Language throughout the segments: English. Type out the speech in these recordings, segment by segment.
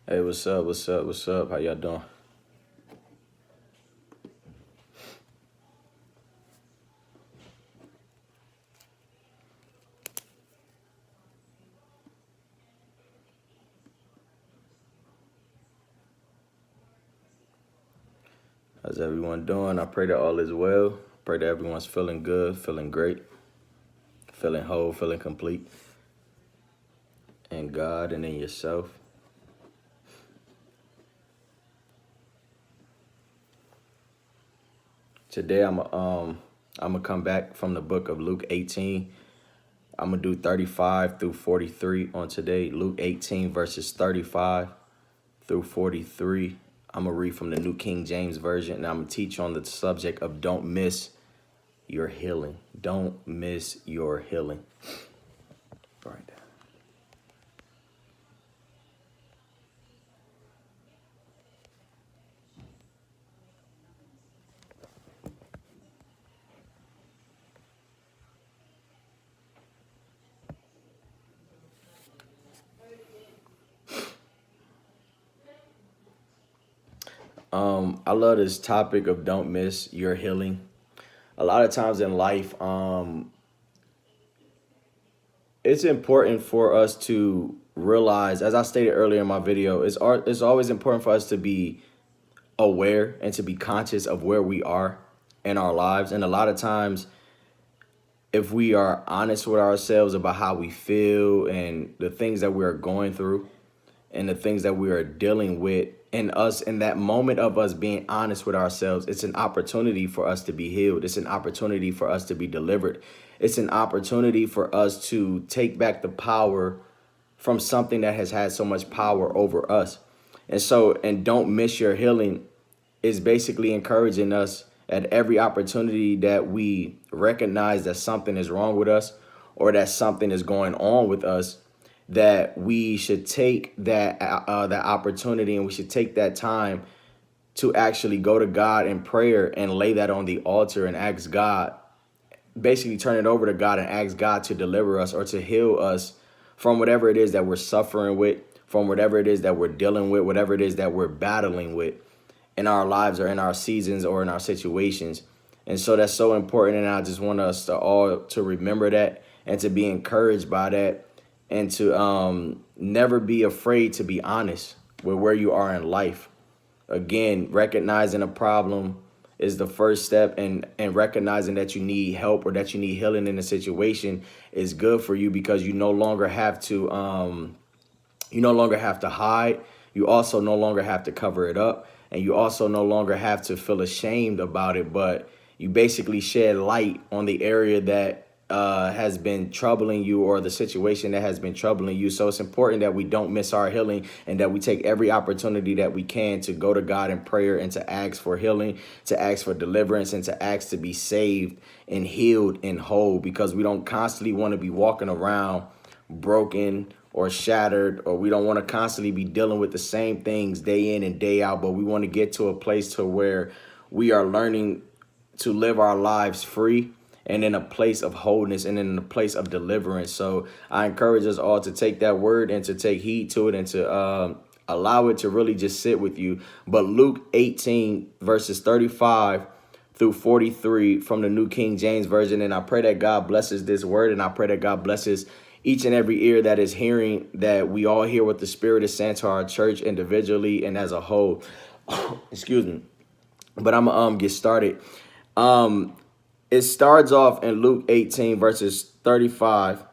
Hey, what's up? What's up? What's up? How y'all doing? How's everyone doing? I pray that all is well. Pray that everyone's feeling good, feeling great, feeling whole, feeling complete in God and in yourself. Today I'm gonna come back from the book of Luke 18. I'm gonna do 35 through 43 on today. Luke 18 verses 35 through 43. I'm gonna read from the New King James Version, and I'm gonna teach on the subject of don't miss your healing. Don't miss your healing. All right. I love this topic of don't miss your healing. A lot of times in life, it's important for us to realize, as I stated earlier in my video, it's always important for us to be aware and to be conscious of where we are in our lives. And a lot of times, if we are honest with ourselves about how we feel and the things that we are going through and the things that we are dealing with, in us, in that moment of us being honest with ourselves, it's an opportunity for us to be healed. It's an opportunity for us to be delivered. It's an opportunity for us to take back the power from something that has had so much power over us. And don't miss your healing is basically encouraging us at every opportunity that we recognize that something is wrong with us or that something is going on with us, that we should take that opportunity and we should take that time to actually go to God in prayer and lay that on the altar and ask God, basically turn it over to God and ask God to deliver us or to heal us from whatever it is that we're suffering with, from whatever it is that we're dealing with, whatever it is that we're battling with in our lives or in our seasons or in our situations. And so that's so important. And I just want us to all to remember that and to be encouraged by that, and to never be afraid to be honest with where you are in life. Again, recognizing a problem is the first step, and recognizing that you need help or that you need healing in a situation is good for you, because you no longer have to hide. You also no longer have to cover it up, and you also no longer have to feel ashamed about it, but you basically shed light on the area that has been troubling you, or the situation that has been troubling you. So it's important that we don't miss our healing, and that we take every opportunity that we can to go to God in prayer and to ask for healing, to ask for deliverance, and to ask to be saved and healed and whole, because we don't constantly want to be walking around broken or shattered, or we don't want to constantly be dealing with the same things day in and day out, but we want to get to a place to where we are learning to live our lives free and in a place of wholeness and in a place of deliverance. So I encourage us all to take that word and to take heed to it, and to allow it to really just sit with you. But Luke 18 verses 35 through 43 from the New King James Version. And I pray that God blesses this word, and I pray that God blesses each and every ear that is hearing, that we all hear what the Spirit is saying to our church individually and as a whole. Excuse me. But I'm gonna get started. It starts off in Luke 18 verses 35.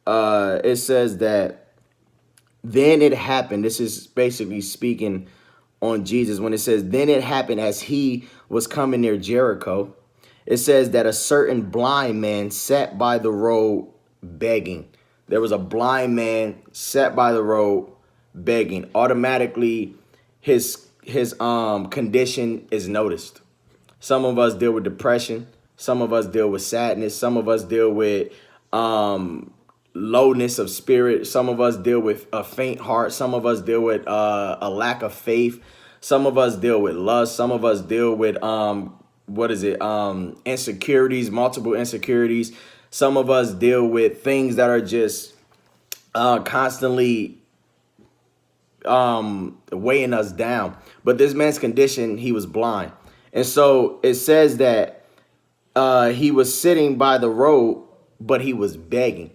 It says that then it happened. This is basically speaking on Jesus when it says, then it happened as he was coming near Jericho. It says that a certain blind man sat by the road begging. There was a blind man sat by the road begging. Automatically, his condition is noticed. Some of us deal with depression. Some of us deal with sadness. Some of us deal with lowness of spirit. Some of us deal with a faint heart. Some of us deal with a lack of faith. Some of us deal with lust. Some of us deal with insecurities, multiple insecurities. Some of us deal with things that are just constantly weighing us down. But this man's condition, he was blind. And so it says that he was sitting by the road, but he was begging.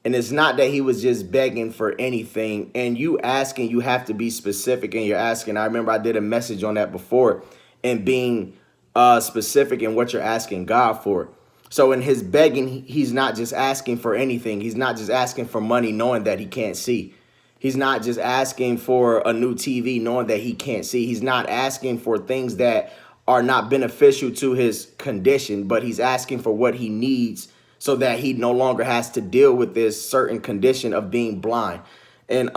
And it's not that he was just begging for anything. And you asking, you have to be specific and you're asking. I remember I did a message on that before, and being specific in what you're asking God for. So in his begging, he's not just asking for anything. He's not just asking for money knowing that he can't see. He's not just asking for a new TV knowing that he can't see. He's not asking for things that are not beneficial to his condition, but he's asking for what he needs so that he no longer has to deal with this certain condition of being blind. And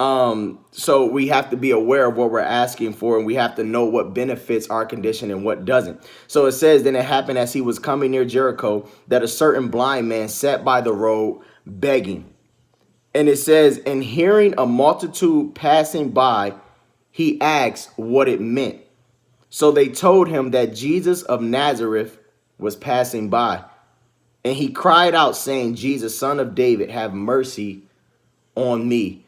so we have to be aware of what we're asking for, and we have to know what benefits our condition and what doesn't. So it says, then it happened as he was coming near Jericho that a certain blind man sat by the road begging. And it says, and hearing a multitude passing by, he asked what it meant. So they told him that Jesus of Nazareth was passing by. And he cried out, saying, Jesus, Son of David, have mercy on me.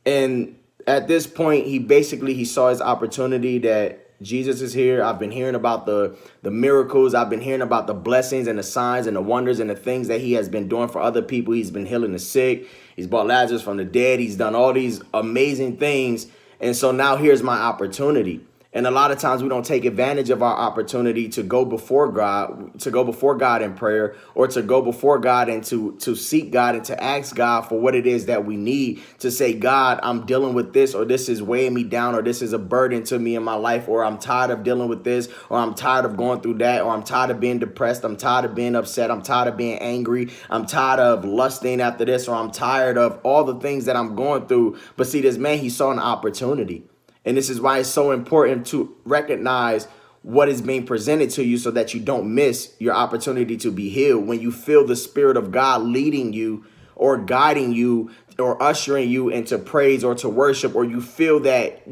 And at this point, he saw his opportunity that Jesus is here. I've been hearing about the miracles. I've been hearing about the blessings and the signs and the wonders and the things that he has been doing for other people. He's been healing the sick. He's brought Lazarus from the dead. He's done all these amazing things. And so now here's my opportunity. And a lot of times we don't take advantage of our opportunity to go before God in prayer, or to go before God and to seek God and to ask God for what it is that we need, to say, God, I'm dealing with this, or this is weighing me down, or this is a burden to me in my life, or I'm tired of dealing with this, or I'm tired of going through that, or I'm tired of being depressed. I'm tired of being upset. I'm tired of being angry. I'm tired of lusting after this, or I'm tired of all the things that I'm going through. But see, this man, he saw an opportunity. And this is why it's so important to recognize what is being presented to you so that you don't miss your opportunity to be healed. When you feel the Spirit of God leading you or guiding you or ushering you into praise or to worship, or you feel that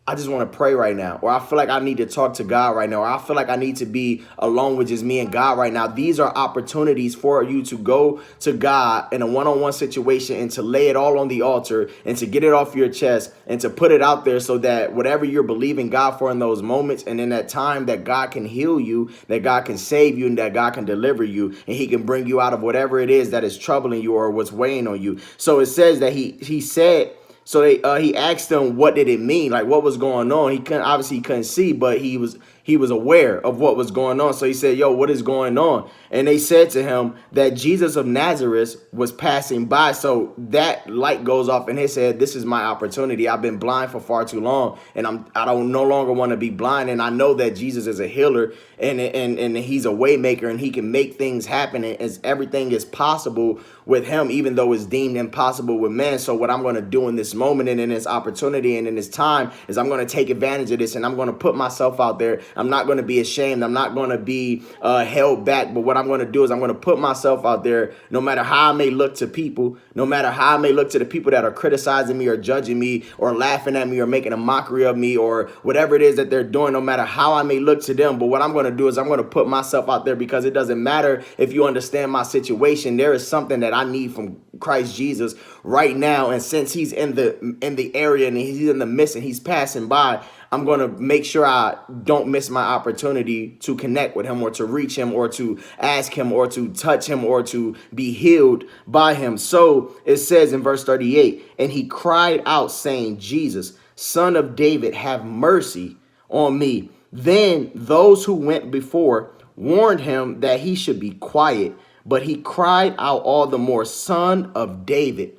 I just want to pray right now, or I feel like I need to talk to God right now, or I feel like I need to be alone with just me and God right now. These are opportunities for you to go to God in a one-on-one situation and to lay it all on the altar and to get it off your chest and to put it out there, so that whatever you're believing God for in those moments and in that time, that God can heal you, that God can save you, and that God can deliver you, and he can bring you out of whatever it is that is troubling you or what's weighing on you. So it says that he said, so he asked them, what did it mean? Like, what was going on? He couldn't see, but he was aware of what was going on. So he said, yo, what is going on? And they said to him that Jesus of Nazareth was passing by. So that light goes off in his head. This is my opportunity. I've been blind for far too long, and I don't no longer want to be blind. And I know that Jesus is a healer, and he's a way maker, and he can make things happen, and as everything is possible with him, even though it's deemed impossible with man. So what I'm going to do in this moment and in this opportunity and in this time is I'm going to take advantage of this, and I'm going to put myself out there. I'm not going to be ashamed. I'm not going to be held back. But what I'm going to do is I'm going to put myself out there, no matter how I may look to people, no matter how I may look to the people that are criticizing me or judging me or laughing at me or making a mockery of me or whatever it is that they're doing, no matter how I may look to them. But what I'm going to do is I'm going to put myself out there, because it doesn't matter if you understand my situation. There is something that I need from Christ Jesus right now. And since he's in the area and he's in the midst and he's passing by, I'm going to make sure I don't miss my opportunity to connect with him or to reach him or to ask him or to touch him or to be healed by him. So it says in verse 38, and he cried out, saying, Jesus, Son of David, have mercy on me. Then those who went before warned him that he should be quiet, but he cried out all the more, Son of David,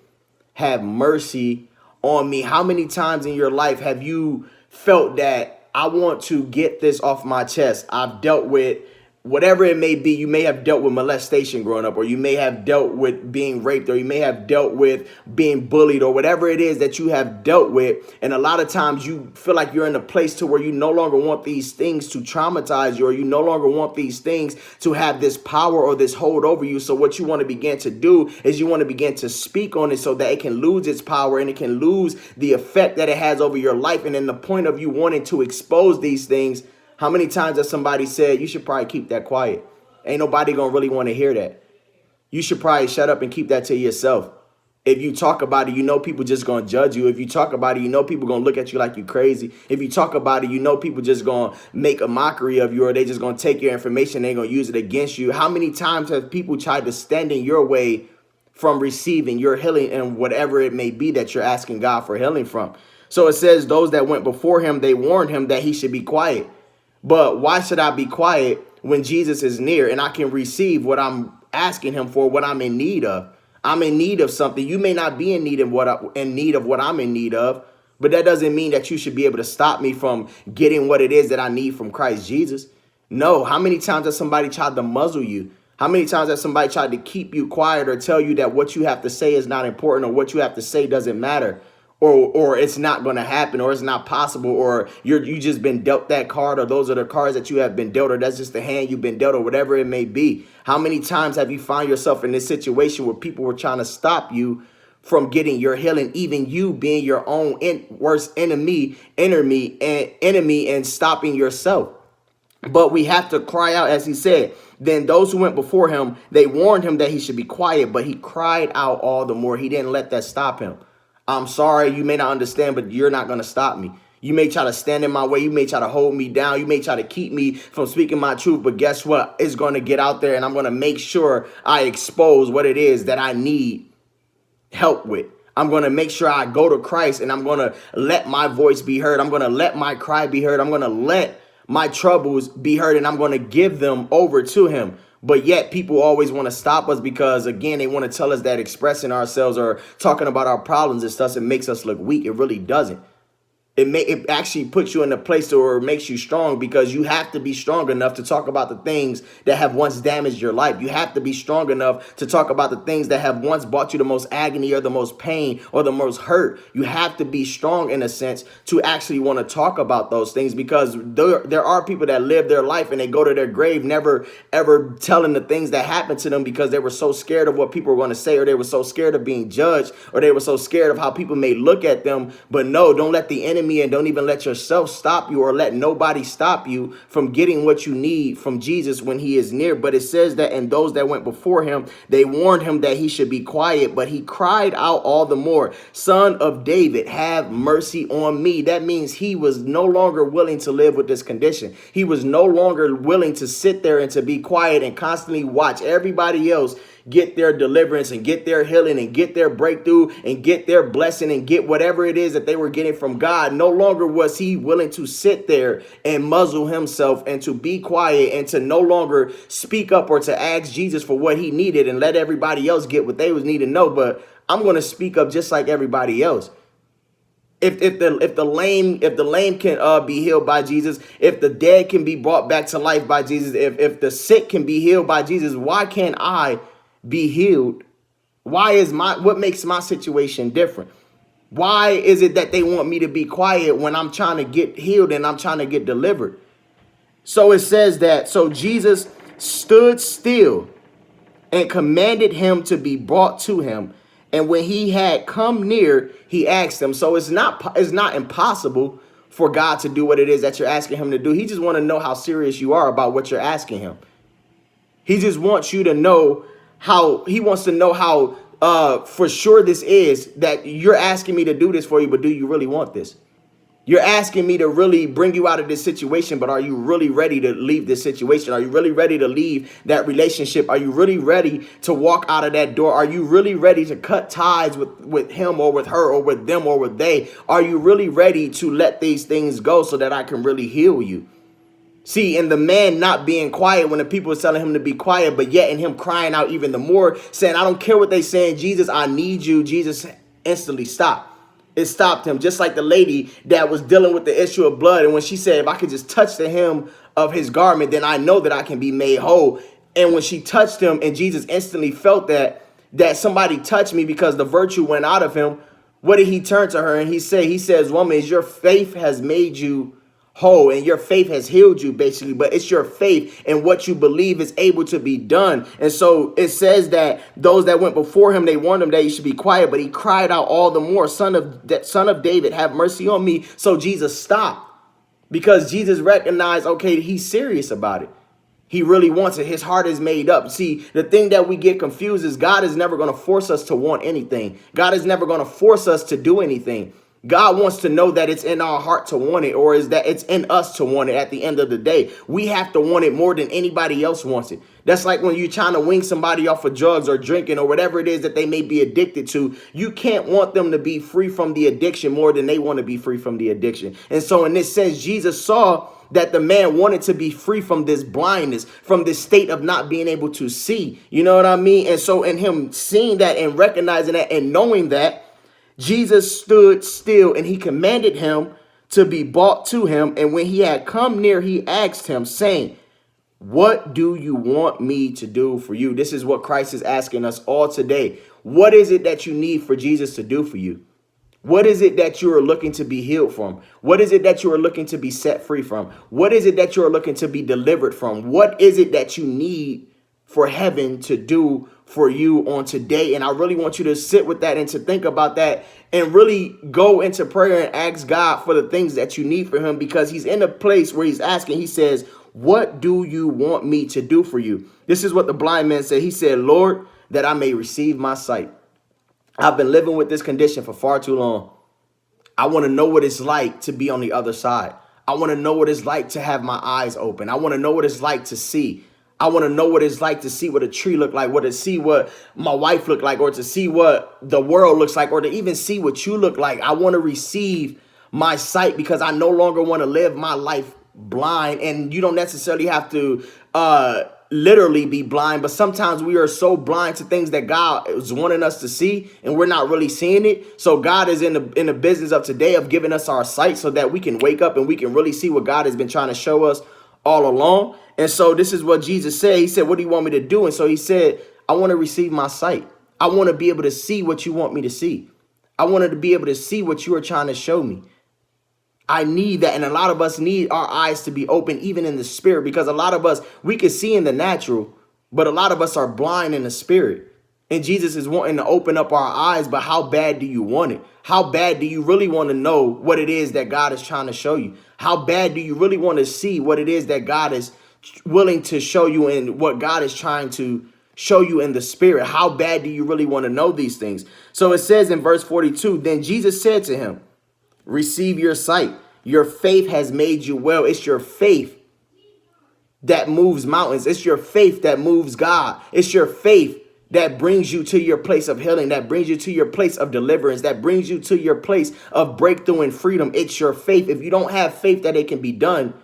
have mercy on me. How many times in your life have you felt that I want to get this off my chest? I've dealt with whatever it may be. You may have dealt with molestation growing up, or you may have dealt with being raped, or you may have dealt with being bullied, or whatever it is that you have dealt with. And a lot of times you feel like you're in a place to where you no longer want these things to traumatize you, or you no longer want these things to have this power or this hold over you. So what you want to begin to do is you want to begin to speak on it so that it can lose its power and it can lose the effect that it has over your life. And in the point of you wanting to expose these things, how many times has somebody said, you should probably keep that quiet? Ain't nobody gonna really want to hear that. You should probably shut up and keep that to yourself. If you talk about it, you know people just gonna judge you. If you talk about it, you know people gonna look at you like you crazy. If you talk about it, you know people just gonna make a mockery of you, or they just gonna take your information, they gonna use it against you. How many times have people tried to stand in your way from receiving your healing and whatever it may be that you're asking God for healing from? So it says those that went before him, they warned him that he should be quiet. But why should I be quiet when Jesus is near and I can receive what I'm asking him for, what I'm in need of? I'm in need of something. You may not be in need of what I'm in need of, but that doesn't mean that you should be able to stop me from getting what it is that I need from Christ Jesus. No. How many times has somebody tried to muzzle you? How many times has somebody tried to keep you quiet or tell you that what you have to say is not important, or what you have to say doesn't matter? Or it's not going to happen, or it's not possible, or you just been dealt that card, or those are the cards that you have been dealt, or that's just the hand you've been dealt, or whatever it may be. How many times have you found yourself in this situation where people were trying to stop you from getting your healing, even you being your own worst enemy, and stopping yourself? But we have to cry out, as he said. Then those who went before him, they warned him that he should be quiet, but he cried out all the more. He didn't let that stop him. I'm sorry, you may not understand, but you're not going to stop me. You may try to stand in my way. You may try to hold me down. You may try to keep me from speaking my truth. But guess what? It's going to get out there, and I'm going to make sure I expose what it is that I need help with. I'm going to make sure I go to Christ, and I'm going to let my voice be heard. I'm going to let my cry be heard. I'm going to let my troubles be heard, and I'm going to give them over to him. But yet people always want to stop us because, again, they want to tell us that expressing ourselves or talking about our problems and stuff, it makes us look weak. It really doesn't. It actually puts you in a place where it makes you strong, because you have to be strong enough to talk about the things that have once damaged your life. You have to be strong enough to talk about the things that have once brought you the most agony or the most pain or the most hurt. You have to be strong in a sense to actually want to talk about those things, because there are people that live their life and they go to their grave never ever telling the things that happened to them because they were so scared of what people were going to say, or they were so scared of being judged, or they were so scared of how people may look at them. But no, don't let the enemy, and don't even let yourself stop you, or let nobody stop you from getting what you need from Jesus when he is near. But it says that, and those that went before him, they warned him that he should be quiet, but he cried out all the more, "Son of David, have mercy on me." That means he was no longer willing to live with this condition. He was no longer willing to sit there and to be quiet and constantly watch everybody else get their deliverance and get their healing and get their breakthrough and get their blessing and get whatever it is that they were getting from God. No longer was he willing to sit there and muzzle himself and to be quiet and to no longer speak up or to ask Jesus for what he needed and let everybody else get what they was needing. No, but I'm going to speak up just like everybody else. If the lame can be healed by Jesus, if the dead can be brought back to life by Jesus, if the sick can be healed by Jesus, why can't I be healed? What makes my situation different? Why is it that they want me to be quiet when I'm trying to get healed and I'm trying to get delivered? So it says that, so Jesus stood still and commanded him to be brought to him. And when he had come near, he asked him. So it's not impossible for God to do what it is that you're asking him to do. He just want to know how serious you are about what you're asking him. He just wants you to know he wants to know how for sure this is, that you're asking me to do this for you, but do you really want this? You're asking me to really bring you out of this situation, but are you really ready to leave this situation? Are you really ready to leave that relationship? Are you really ready to walk out of that door? Are you really ready to cut ties with him or with her or with them or with they? Are you really ready to let these things go so that I can really heal you? See, and the man not being quiet when the people were telling him to be quiet, but yet in him crying out even the more, saying, "I don't care what they saying, Jesus, I need you." Jesus instantly stopped. It stopped him, just like the lady that was dealing with the issue of blood. And when she said, "If I could just touch the hem of his garment, then I know that I can be made whole." And when she touched him, and Jesus instantly felt that somebody touched me because the virtue went out of him, what did he turn to her and he says, "Woman, your faith has made you whole, and your faith has healed you," basically. But it's your faith and what you believe is able to be done. And so it says that those that went before him, they warned him that he should be quiet, but he cried out all the more, son of David, have mercy on me." So Jesus stopped, because Jesus recognized, okay, he's serious about it. He really wants it. His heart is made up. See, the thing that we get confused is God is never going to force us to want anything. God is never going to force us to do anything. God wants to know that it's in our heart to want it, or is that it's in us to want it at the end of the day. We have to want it more than anybody else wants it. That's like when you're trying to wing somebody off of drugs or drinking or whatever it is that they may be addicted to. You can't want them to be free from the addiction more than they want to be free from the addiction. And so in this sense, Jesus saw that the man wanted to be free from this blindness, from this state of not being able to see. You know what I mean? And so in him seeing that and recognizing that and knowing that, Jesus stood still and he commanded him to be brought to him. And when he had come near, he asked him, saying, what do you want me to do for you? This is what Christ is asking us all today. What is it that you need for Jesus to do for you? What is it that you are looking to be healed from? What is it that you are looking to be set free from? What is it that you are looking to be delivered from? What is it that you need for heaven to do for you on today? And I really want you to sit with that and to think about that and really go into prayer and ask God for the things that you need for him, because he's in a place where he's asking. He says, what do you want me to do for you? This is what the blind man said. He said, Lord, that I may receive my sight. I've been living with this condition for far too long. I want to know what it's like to be on the other side. I want to know what it's like to have my eyes open. I want to know what it's like to see. I want to know what it's like to see what a tree look like, or to see what my wife look like, or to see what the world looks like, or to even see what you look like. I want to receive my sight because I no longer want to live my life blind. And you don't necessarily have to literally be blind, but sometimes we are so blind to things that God is wanting us to see and we're not really seeing it. So God is in the business of today of giving us our sight so that we can wake up and we can really see what God has been trying to show us all along. And so this is what Jesus said. He said, what do you want me to do? And so he said, I want to receive my sight. I want to be able to see what you want me to see. I wanted to be able to see what you are trying to show me. I need that. And a lot of us need our eyes to be open, even in the spirit, because a lot of us, we can see in the natural, but a lot of us are blind in the spirit. And Jesus is wanting to open up our eyes. But how bad do you want it? How bad do you really want to know what it is that God is trying to show you? How bad do you really want to see what it is that God is willing to show you and what God is trying to show you in the spirit? How bad do you really want to know these things? So it says in verse 42, then Jesus said to him, receive your sight. Your faith has made you well. It's your faith that moves mountains. It's your faith that moves God. It's your faith that brings you to your place of healing, that brings you to your place of deliverance, that brings you to your place of breakthrough and freedom. It's your faith. If you don't have faith that it can be done,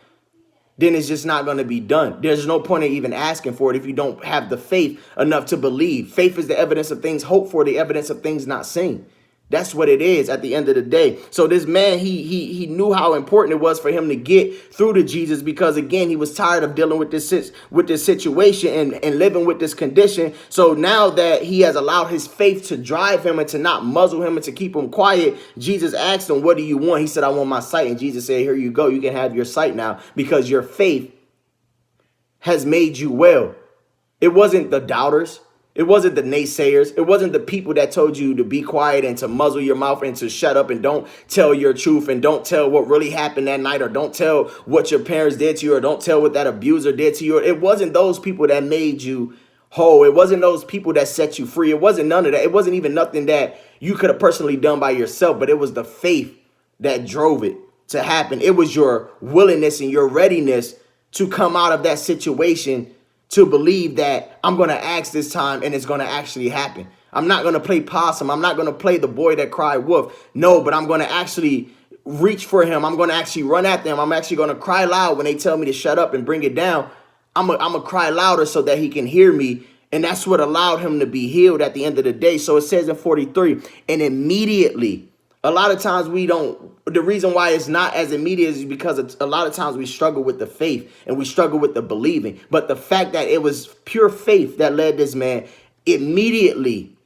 then it's just not going to be done. There's no point in even asking for it if you don't have the faith enough to believe. Faith is the evidence of things hoped for, the evidence of things not seen. That's what it is at the end of the day. So this man, he knew how important it was for him to get through to Jesus, because again, he was tired of dealing with this situation and living with this condition. So now that he has allowed his faith to drive him and to not muzzle him and to keep him quiet, Jesus asked him, what do you want? He said, I want my sight. And Jesus said, here you go. You can have your sight now, because your faith has made you well. It wasn't the doubters. It wasn't the naysayers. It wasn't the people that told you to be quiet and to muzzle your mouth and to shut up and don't tell your truth and don't tell what really happened that night, or don't tell what your parents did to you, or don't tell what that abuser did to you. It wasn't those people that made you whole. It wasn't those people that set you free. It wasn't none of that. It wasn't even nothing that you could have personally done by yourself, but it was the faith that drove it to happen. It was your willingness and your readiness to come out of that situation, to believe that I'm going to ask this time and it's going to actually happen. I'm not going to play possum. I'm not going to play the boy that cried wolf. No, but I'm going to actually reach for him. I'm going to actually run at them. I'm actually going to cry loud when they tell me to shut up and bring it down. I'm going to cry louder so that he can hear me. And that's what allowed him to be healed at the end of the day. So it says in 43, and immediately, a lot of times the reason why it's not as immediate is because a lot of times we struggle with the faith and we struggle with the believing. But the fact that it was pure faith that led this man, immediately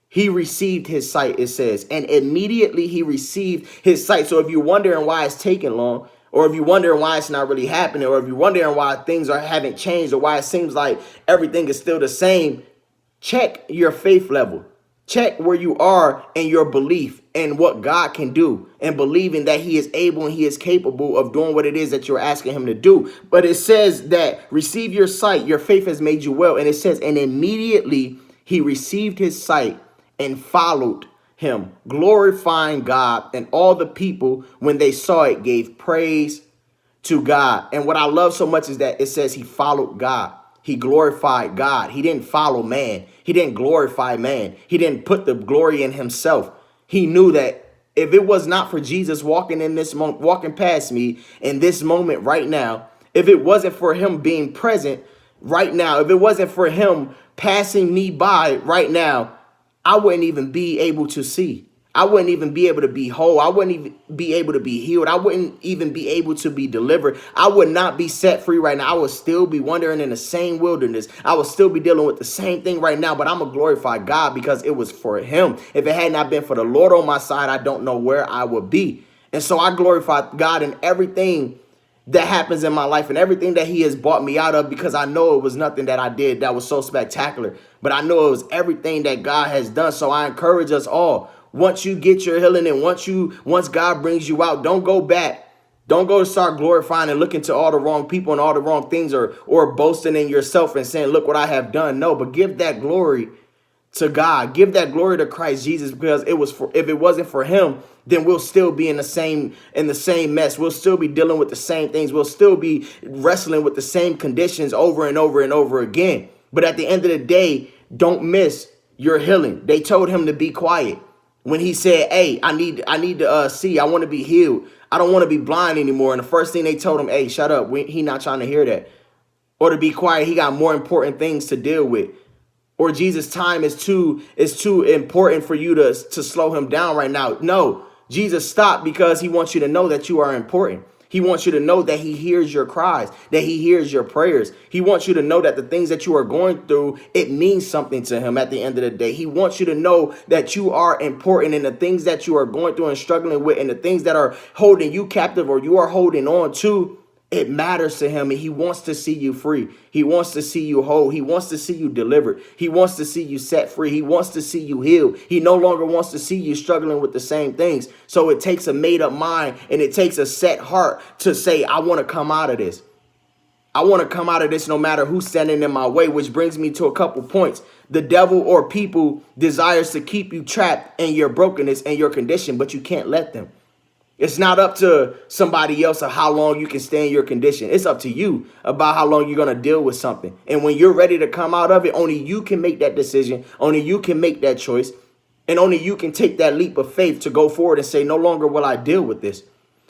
he received his sight, it says, and immediately he received his sight. So if you're wondering why it's taking long, or if you're wondering why it's not really happening, or if you're wondering why things haven't changed, or why it seems like everything is still the same, check your faith level. Check where you are in your belief and what God can do, and believing that he is able and he is capable of doing what it is that you're asking him to do. But it says that receive your sight, your faith has made you well. And it says, and immediately he received his sight and followed him, glorifying God. And all the people, when they saw it, gave praise to God. And what I love so much is that it says he followed God. He glorified God. He didn't follow man. He didn't glorify man. He didn't put the glory in himself. He knew that if it was not for Jesus walking in this moment, walking past me in this moment right now, if it wasn't for him being present right now, if it wasn't for him passing me by right now, I wouldn't even be able to see. I wouldn't even be able to be whole. I wouldn't even be able to be healed. I wouldn't even be able to be delivered. I would not be set free right now. I would still be wandering in the same wilderness. I would still be dealing with the same thing right now, but I'm going to glorify God because it was for him. If it had not been for the Lord on my side, I don't know where I would be. And so I glorify God in everything that happens in my life and everything that he has brought me out of, because I know it was nothing that I did that was so spectacular, but I know it was everything that God has done. So I encourage us all, once you get your healing and once God brings you out, don't go back. Don't go start glorifying and looking to all the wrong people and all the wrong things, or boasting in yourself and saying, look what I have done. No, but give that glory to God. Give that glory to Christ Jesus, because it was for, if it wasn't for him, then we'll still be in the same mess. We'll still be dealing with the same things. We'll still be wrestling with the same conditions over and over and over again. But at the end of the day, don't miss your healing. They told him to be quiet when he said, hey, I need to see. I want to be healed. I don't want to be blind anymore. And the first thing they told him, hey, shut up. He not trying to hear that. Or to be quiet. He got more important things to deal with. Or Jesus' time is too important for you to slow him down right now. No, Jesus stopped because he wants you to know that you are important. He wants you to know that he hears your cries, that he hears your prayers. He wants you to know that the things that you are going through, it means something to him at the end of the day. He wants you to know that you are important, and the things that you are going through and struggling with and the things that are holding you captive or you are holding on to, it matters to him, and he wants to see you free. He wants to see you whole. He wants to see you delivered. He wants to see you set free. He wants to see you healed. He no longer wants to see you struggling with the same things. So it takes a made up mind and it takes a set heart to say, I want to come out of this. I want to come out of this no matter who's standing in my way, which brings me to a couple points. The devil or people desires to keep you trapped in your brokenness and your condition, but you can't let them. It's not up to somebody else of how long you can stay in your condition. It's up to you about how long you're going to deal with something. And when you're ready to come out of it, only you can make that decision. Only you can make that choice. And only you can take that leap of faith to go forward and say, no longer will I deal with this.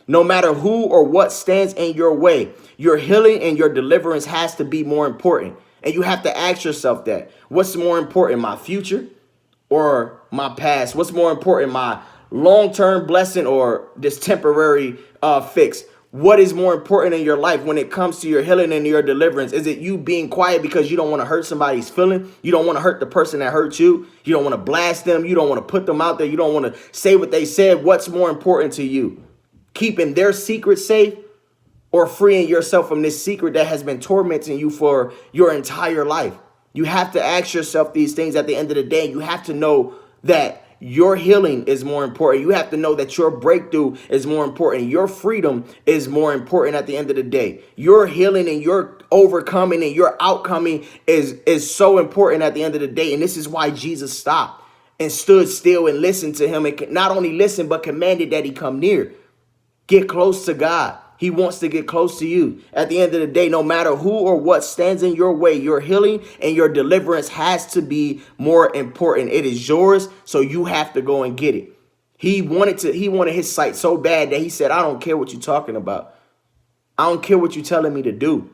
No matter who or what stands in your way, your healing and your deliverance has to be more important. And you have to ask yourself that. What's more important, my future or my past? What's more important, my long-term blessing or this temporary fix? What is more important in your life when it comes to your healing and your deliverance? Is it you being quiet because you don't want to hurt somebody's feeling? You don't want to hurt the person that hurt you? You don't want to blast them? You don't want to put them out there? You don't want to say what they said? What's more important to you? Keeping their secret safe or freeing yourself from this secret that has been tormenting you for your entire life? You have to ask yourself these things at the end of the day. You have to know that your healing is more important. You have to know that your breakthrough is more important. Your freedom is more important at the end of the day. Your healing and your overcoming and your outcoming is so important at the end of the day. And this is why Jesus stopped and stood still and listened to him, and not only listened, but commanded that he come near. Get close to God. He wants to get close to you. At the end of the day, no matter who or what stands in your way, your healing and your deliverance has to be more important. It is yours, so you have to go and get it. He wanted his sight so bad that he said, I don't care what you're talking about. I don't care what you're telling me to do.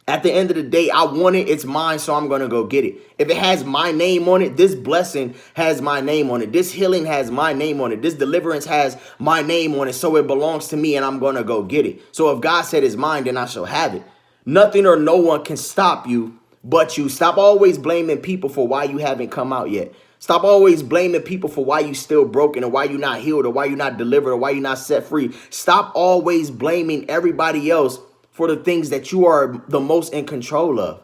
At the end of the day, I want it. It's mine, so I'm going to go get it. If it has my name on it, this blessing has my name on it. This healing has my name on it. This deliverance has my name on it, so it belongs to me, and I'm going to go get it. So if God said it's mine, then I shall have it. Nothing or no one can stop you but you. Stop always blaming people for why you haven't come out yet. Stop always blaming people for why you still broken, or why you're not healed, or why you're not delivered, or why you're not set free. Stop always blaming everybody else for the things that you are the most in control of.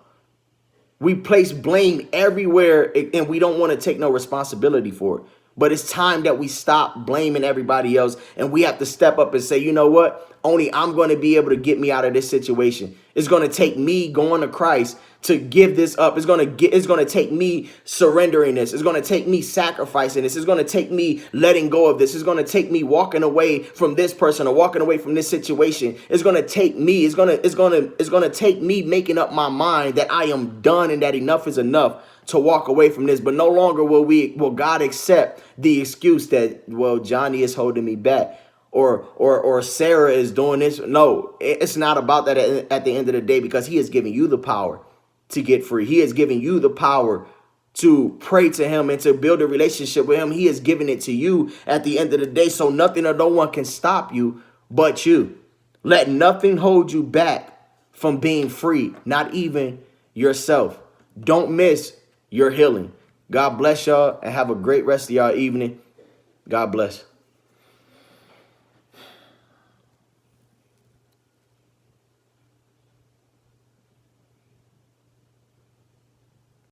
We place blame everywhere and we don't want to take no responsibility for it. But it's time that we stop blaming everybody else and we have to step up and say, you know what? Only I'm going to be able to get me out of this situation. It's going to take me going to Christ to give this up. It's going to take me surrendering this. It's going to take me sacrificing this. It's going to take me letting go of this. It's going to take me walking away from this person or walking away from this situation. It's going to take me. It's going to take me making up my mind that I am done and that enough is enough to walk away from this. But no longer will God accept the excuse that, well, Johnny is holding me back, or Sarah is doing this. No, it's not about that at the end of the day, because he is giving you the power to get free. He is giving you the power to pray to him and to build a relationship with him. He is giving it to you at the end of the day. So nothing or no one can stop you but you. Let nothing hold you back from being free, not even yourself. Don't miss your healing. God bless y'all and have a great rest of y'all evening. God bless.